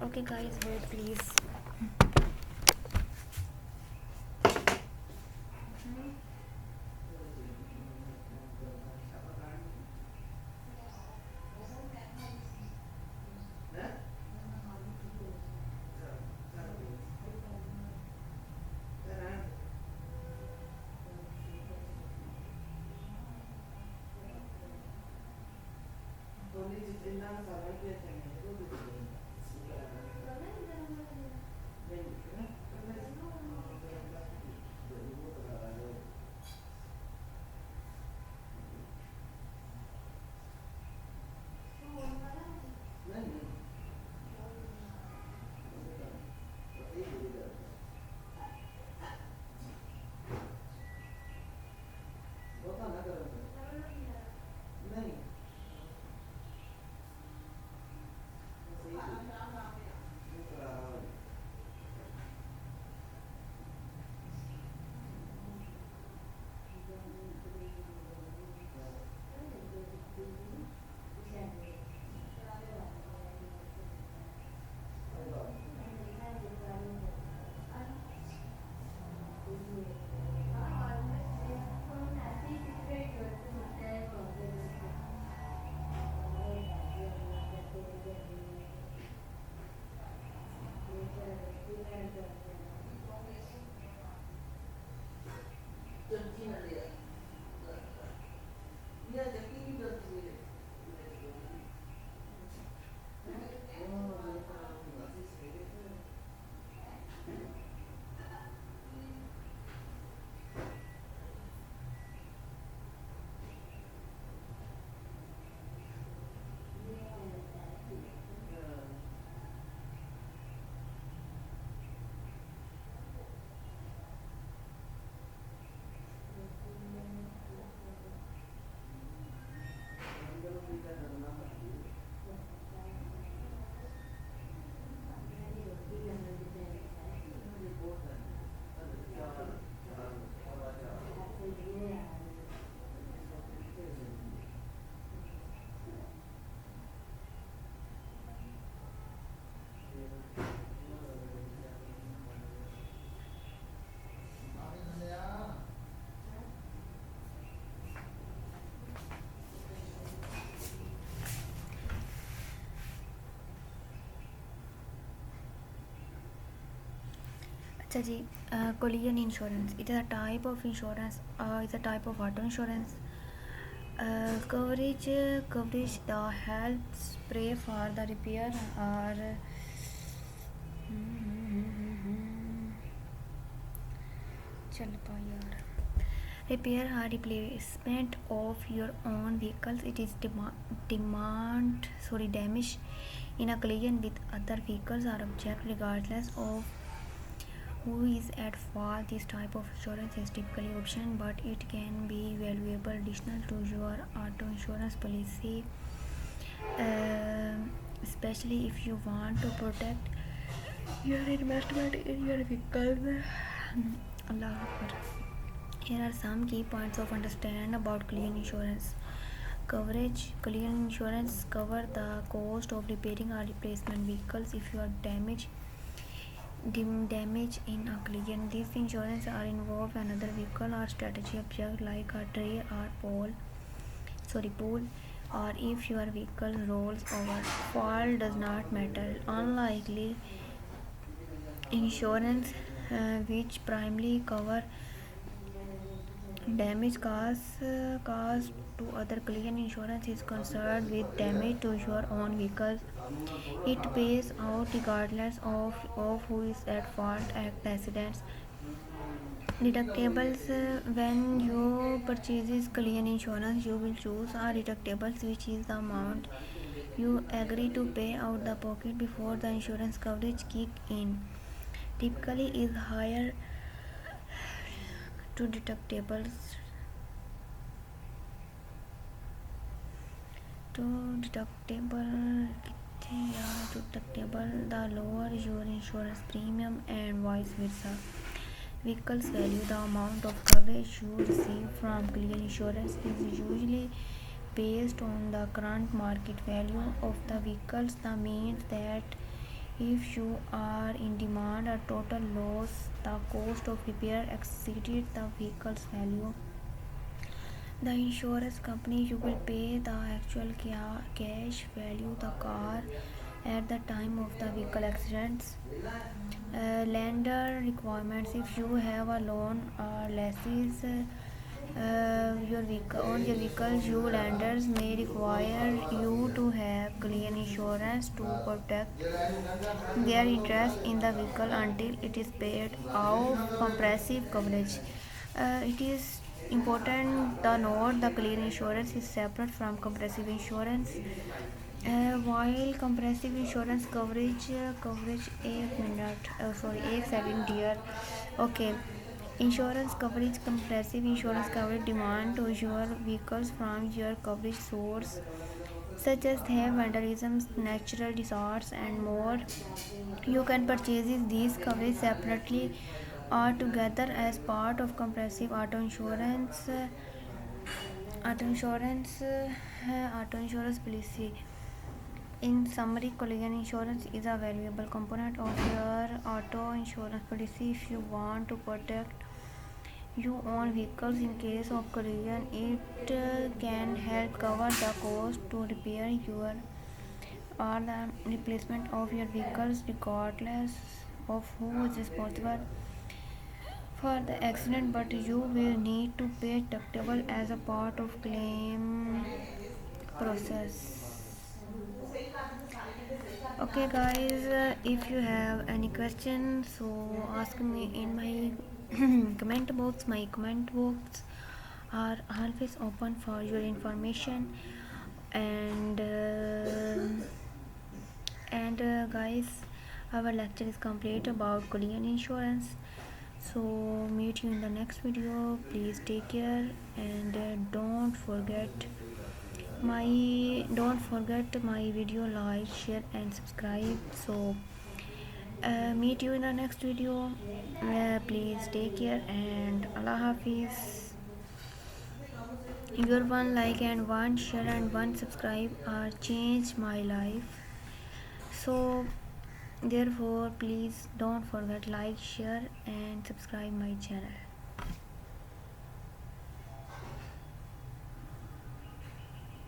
Okay, guys, wait, please. अच्छा जी, collision insurance. It is a type of insurance. It's a type of auto insurance coverage that helps pay for the repair or चल पा यार repair or replacement of your own vehicles. It is damage in a collision with other vehicles or objects regardless of who is at fault. This type of insurance is typically optional, but it can be valuable additional to your auto insurance policy, especially if you want to protect your investment in your vehicle. Allah Akbar. Here are some key points of understand about collision insurance coverage. Collision insurance cover the cost of repairing or replacement vehicles if you are damage in a collision. These insurance are involved another vehicle or strategy object like a tree or pole, or if your vehicle rolls over. Fall does not matter. Unlikely insurance, which primarily cover damage caused to other. Collision insurance is concerned with damage to your own vehicles. It pays out regardless of who is at fault. Accidents deductibles. When you purchase collision insurance, you will choose a deductibles, which is the amount you agree to pay out the pocket before the insurance coverage kick in. Typically is higher to deductibles to deductible the lower your insurance premium, and vice versa. Vehicles value. The amount of coverage you receive from collision insurance is usually based on the current market value of the vehicles. That means that If you are in demand a total loss, the cost of repair exceeded the vehicle's value. The insurance company you will pay the actual cash value the car at the time of the vehicle accidents. Lender requirements: if you have a loan or lessees your vehicle on your vehicle, you lenders may require you to have clear insurance to protect their interest in the vehicle until it is paid off. Comprehensive coverage: it is important the note the clear insurance is separate from comprehensive insurance. While comprehensive insurance coverage एक minute sorry एक second dear okay. Insurance coverage: comprehensive insurance coverage demand to your vehicles from your coverage source such as theft, vandalism, natural disasters, and more. You can purchase these coverage separately or together as part of comprehensive auto insurance. Auto insurance, auto insurance policy. In summary, collision insurance is a valuable component of your auto insurance policy. If you want to protect your own vehicles in case of collision, it can help cover the cost to repair your or the replacement of your vehicles, regardless of who is responsible for the accident. But you will need to pay deductible as a part of claim process. Okay guys, if you have any questions, so ask me in my comment box. My comment box are always open for your information. And guys, our lecture is complete about collision insurance. So meet you in the next video. Please take care, and don't forget my video, like, share, and subscribe. So meet you in the next video. Please take care, and Allah Hafiz. Your one like and one share and one subscribe are changed my life. So therefore please don't forget like, share, and subscribe my channel.